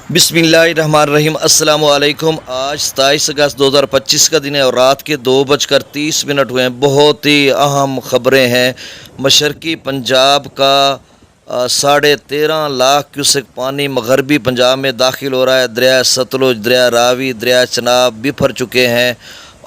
बिस्मिल्लाहिर्रहमानिर्रहीम। अस्सलाम वालेकुम। आज 27 अगस्त 2025 का दिन है और रात के 2:30 हुए हैं। बहुत ही अहम ख़बरें हैं। मशरक़ी पंजाब का 13.5 लाख क्यूसेक पानी मगरबी पंजाब में दाखिल हो रहा है। दरिया सतलुज, दरिया रावी, दरिया चनाब बिफर चुके हैं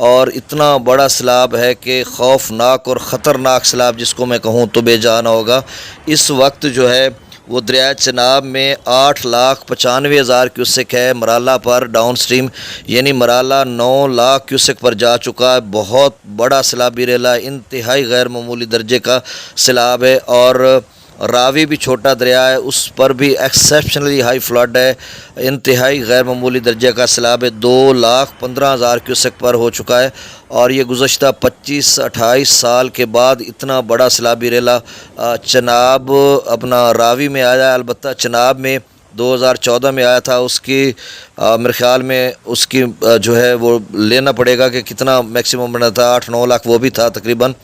और इतना बड़ा सैलाब है कि खौफनाक और ख़तरनाक सैलाब जिसको मैं कहूँ तो बेजान होगा। इस वक्त जो है वो दरिया चनाब में 8,95,000 क्यूसेक है। मराला पर डाउन स्ट्रीम यानी मराला 9 लाख क्यूसेक पर जा चुका है। बहुत बड़ा सैलाबी रेला, इंतहाई गैर मामूली दर्जे का सैलाब है। और रावी भी छोटा दरिया है, उस पर भी एक्सेप्शनली हाई फ्लड है। इंतहाई गैर मामूली दर्जे का सैलाब है। 2,15,000 क्यूसेक पर हो चुका है और ये गुज़श्ता 25-28 साल के बाद इतना बड़ा सैलाबी रेला चनाब अपना रावी में आया। अलबत्ता चनाब में 2014 में आया था। उसकी मेरे ख़्याल में उसकी जो है वो लेना पड़ेगा कि कितना मैक्सिमम बना था, 8-9 लाख वो भी था तकरीबन।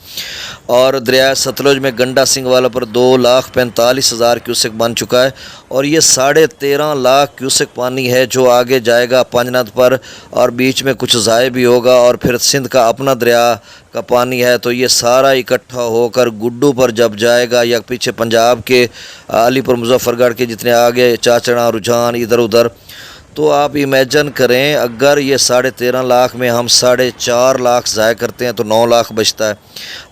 और दरिया सतलुज में गंडा सिंह वाला पर 2,45,000 क्यूसेक बन चुका है और ये 13.5 लाख क्यूसेक पानी है जो आगे जाएगा पंजनद पर और बीच में कुछ ज़ाय भी होगा और फिर सिंध का अपना दरिया का पानी है। तो ये सारा इकट्ठा होकर गुड्डू पर जब जाएगा या पीछे पंजाब के अलीपुर मुजफ्फरगढ़ के जितने आगे चाचड़ा रुझान इधर उधर, तो आप इमेजिन करें अगर ये 13.5 लाख में हम 4.5 लाख ज़ाय करते हैं तो 9 लाख बचता है।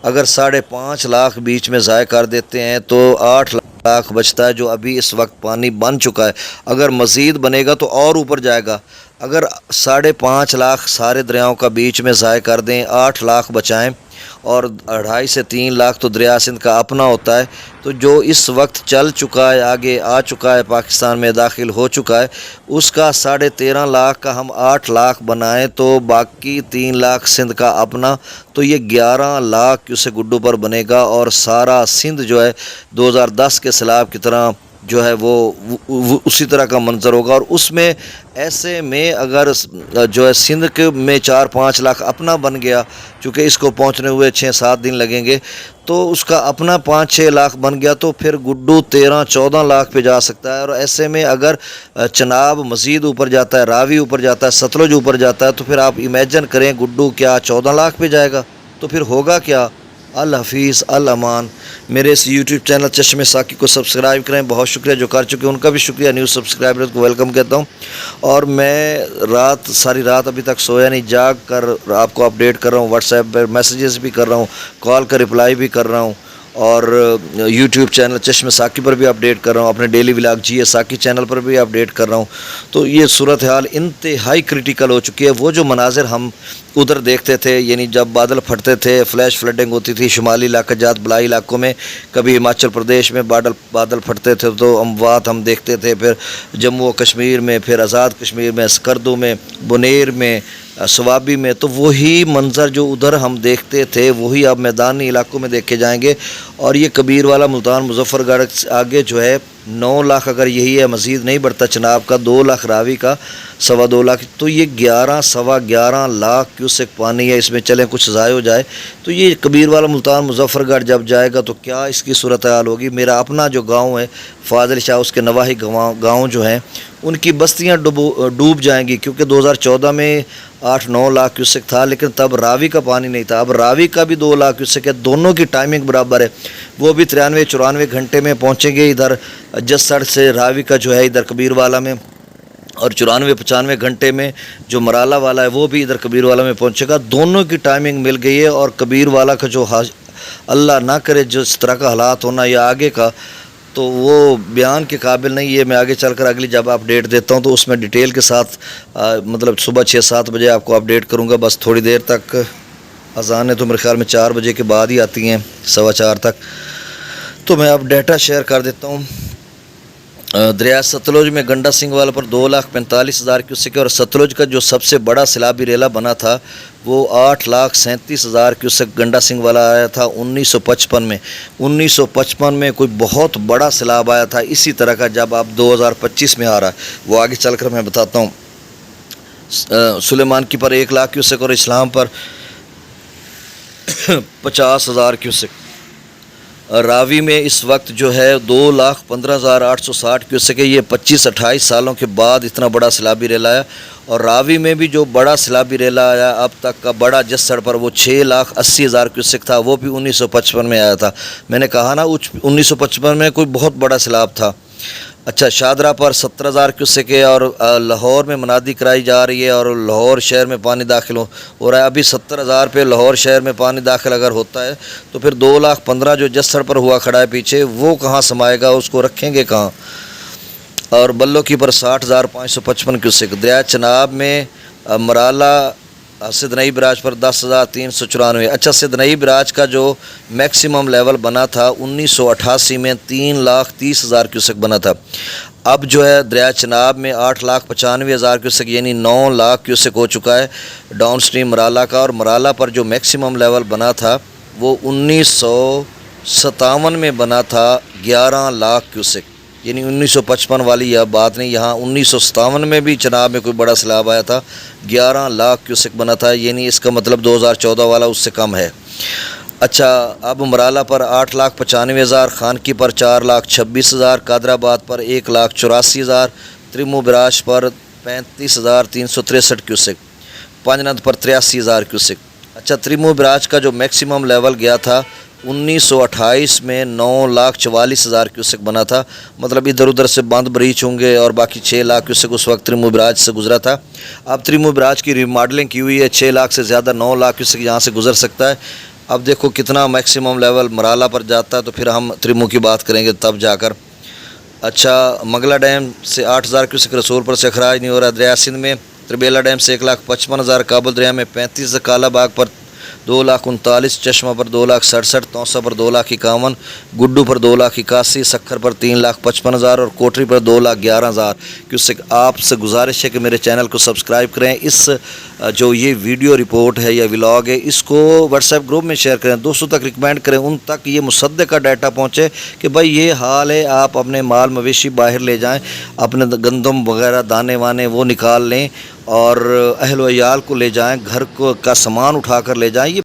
अगर 5.5 लाख बीच में ज़ाय कर देते हैं तो 8 लाख बचता है जो अभी इस वक्त पानी बन चुका है। अगर मज़ीद बनेगा तो और ऊपर जाएगा। अगर 5.5 लाख सारे दरियाओं का बीच में ज़ाय कर दें, 8 लाख बचाएं और 2.5 से 3 लाख तो दरिया सिंध का अपना होता है। तो जो इस वक्त चल चुका है, आगे आ चुका है, पाकिस्तान में दाखिल हो चुका है, उसका 13.5 लाख का हम 8 लाख बनाएं तो बाकी 3 लाख सिंध का अपना, तो ये 11 लाख क्यूसेक गुड्डू पर बनेगा और सारा सिंध जो है 2010 के सैलाब की तरह जो है वो उसी तरह का मंजर होगा। और उसमें ऐसे में अगर जो है सिंध के में 4-5 लाख अपना बन गया, चूँकि इसको पहुंचने हुए 6-7 दिन लगेंगे, तो उसका अपना 5-6 लाख बन गया तो फिर गुड्डू 13-14 लाख पे जा सकता है। और ऐसे में अगर चनाब मज़ीद ऊपर जाता है, रावी ऊपर जाता है, सतलुज ऊपर जाता है, तो फिर आप इमेजिन करें गुड्डू क्या 14 लाख पे जाएगा, तो फिर होगा क्या। अल हफ़ीज़ अल अमान। मेरे इस यूट्यूब चैनल चश्मे साकी को सब्सक्राइब करें। बहुत शुक्रिया जो कर चुके हैं, उनका भी शुक्रिया। न्यू सब्सक्राइबर्स को वेलकम कहता हूं। और मैं सारी रात अभी तक सोया नहीं, जाग कर आपको अपडेट कर रहा हूं। व्हाट्सएप पर मैसेजेस भी कर रहा हूं, कॉल का रिप्लाई भी कर रहा हूं और यूट्यूब चैनल चश्मे साकी पर भी अपडेट कर रहा हूँ, अपने डेली व्लॉग जी साकी चैनल पर भी अपडेट कर रहा हूँ। तो ये सूरत हाल इंतहाई क्रिटिकल हो चुकी है। वो जो मनाजिर हम उधर देखते थे, यानी जब बादल फटते थे, फ्लैश फ्लडिंग होती थी शुमाली इलाका जात बलाई इलाकों में, कभी हिमाचल प्रदेश में बादल फटते थे तो अमवात हम देखते थे, फिर जम्मू व कश्मीर में, फिर आज़ाद कश्मीर में, स्कर्दू में, बुनेर में, सवाबी में, तो वही मंज़र जो उधर हम देखते थे वही अब मैदानी इलाकों में देखे जाएंगे। और ये कबीर वाला मुल्तान मुजफ्फरगढ़ आगे जो है 9 लाख अगर यही है, मज़ीद नहीं बढ़ता चनाब का, 2 लाख रावी का, 2.25 लाख, तो ये 11-11.25 लाख क्यूसेक पानी है। इसमें चलें कुछ ज़ाय हो जाए तो ये कबीर वाला मुल्तान मुजफ्फरगढ़ जब जाएगा तो क्या इसकी सूरत हाल होगी। मेरा अपना जो गाँव है फाजिल शाह, उसके नवाही गाँव जो हैं उनकी बस्तियाँ डूब जाएंगी, क्योंकि 2014 में 8-9 लाख क्यूसेक था, लेकिन तब रावी का पानी नहीं था। अब रावी का भी 2 लाख क्यूसेक है, दोनों की टाइमिंग बराबर है। वो भी 93-94 घंटे में पहुँचेंगे इधर जसड़ से रावी का जो है इधर कबीर वाला में, और 94-95 घंटे में जो मराला वाला है वो भी इधर कबीर वाला में पहुँचेगा। दोनों की टाइमिंग मिल गई है। और कबीर वाला का जो अल्लाह ना करे जिस तरह का हालात होना या आगे का, तो वो बयान के काबिल नहीं। ये मैं आगे चलकर अगली जब अपडेट देता हूँ तो उसमें डिटेल के साथ मतलब सुबह 6-7 बजे आपको अपडेट करूँगा। बस थोड़ी देर तक अज़ान है तो मेरे ख्याल में 4 बजे के बाद ही आती हैं, 4:15 तक, तो मैं अब डाटा शेयर कर देता हूँ। दरिया सतलुज में गंडा सिंह वाला पर 2,45,000 क्यूसेक और सतलुज का जो सबसे बड़ा सैलाबी रेला बना था वो 8,37,000 क्यूसेक गंडा सिंह वाला आया था 1955 में। 1955 में कोई बहुत बड़ा सैलाब आया था इसी तरह का, जब आप 2025 में आ रहा है वो आगे चलकर मैं बताता हूँ। सुलेमान की पर 1 लाख क्यूसेक और इस्लाम पर 50,000 क्यूसेक। راوی میں اس وقت جو ہے 2,15,860 کیوسک ہے. یہ 25-28 سالوں کے بعد اتنا بڑا سیلابی ریلا آیا. اور راوی میں بھی جو بڑا سیلابی ریلا آیا اب تک کا بڑا جسڑ پر وہ 6,80,000 کیوسک تھا. وہ بھی 1955 میں آیا تھا. میں نے کہا نا 1955 میں کوئی بہت بڑا سیلاب تھا. اچھا، شادرہ پر 70,000 کیوسک ہے. اور لاہور میں منادی کرائی جا رہی ہے اور لاہور شہر میں پانی داخل ہو رہا ہے. ابھی 70,000 پہ لاہور شہر میں پانی داخل اگر ہوتا ہے تو پھر 2,15,000 جو جسڑ پر ہوا کھڑا ہے پیچھے وہ کہاں سمائے گا، اس کو رکھیں گے کہاں. اور بلو کی پر 60,555 کیوسک. دریا چناب میں مرالہ سدنئی براج پر 10,394. اچھا، سدنئی براج کا جو میکسیمم لیول بنا تھا 1988 میں 3,30,000 کیوسک بنا تھا. اب جو ہے دریا چناب میں 8,95,000 کیوسک یعنی 9,00,000 کیوسک ہو چکا ہے ڈاؤن سٹریم مرالہ کا. اور مرالہ پر جو میکسیمم لیول بنا تھا وہ 1957 میں بنا تھا 11,00,000 کیوسک. یعنی 1955 والی یہ بات نہیں، یہاں 1957 میں بھی چناب میں کوئی بڑا سیلاب آیا تھا، 11,00,000 کیوسک بنا تھا. یعنی اس کا مطلب 2014 والا اس سے کم ہے. اچھا، اب مرالہ پر 8,95,000، خانکی پر 4,26,000، قادر آباد پر 1,84,000، تریمو براج پر 35,363 کیوسک، پانجنند پر 83,000 کیوسک. اچھا، تریمو براج کا جو میکسیمم لیول گیا تھا 1928 میں 9,44,000 کیوسک بنا تھا. مطلب ادھر ادھر سے بند بریچ ہوں گے اور باقی 6,00,000 کیوسک اس وقت تریمو براج سے گزرا تھا. اب تریمو براج کی ریماڈلنگ کی ہوئی ہے، 6,00,000 سے زیادہ 9,00,000 کیوسک یہاں سے گزر سکتا ہے. اب دیکھو کتنا میکسیمم لیول مرالہ پر جاتا ہے تو پھر ہم تریمو کی بات کریں گے تب جا کر. اچھا، منگلا ڈیم سے 8,000 کیوسک رسول پر سے اخراج نہیں ہو رہا. دریا سندھ میں تربیلا ڈیم سے 1,55,000، کابل دریا میں 35، کالا باغ پر 2,39,000، چشمہ پر 2,67,000، توسا پر 2,51,000، گڈو پر 2,81,000، سکھر پر 3,55,000 اور کوٹری پر 2,11,000 کیوسک. آپ سے گزارش ہے کہ میرے چینل کو سبسکرائب کریں. اس جو یہ ویڈیو رپورٹ ہے یا ولاگ ہے اس کو واٹس ایپ گروپ میں شیئر کریں، دوستوں تک ریکمینڈ کریں، ان تک یہ مصدقہ ڈیٹا پہنچے کہ بھائی یہ حال ہے. آپ اپنے مال مویشی باہر لے جائیں، اپنے گندم وغیرہ دانے وانے وہ نکال لیں اور اہل و عیال کو لے جائیں، گھر کا سامان اٹھا کر لے جائیں. یہ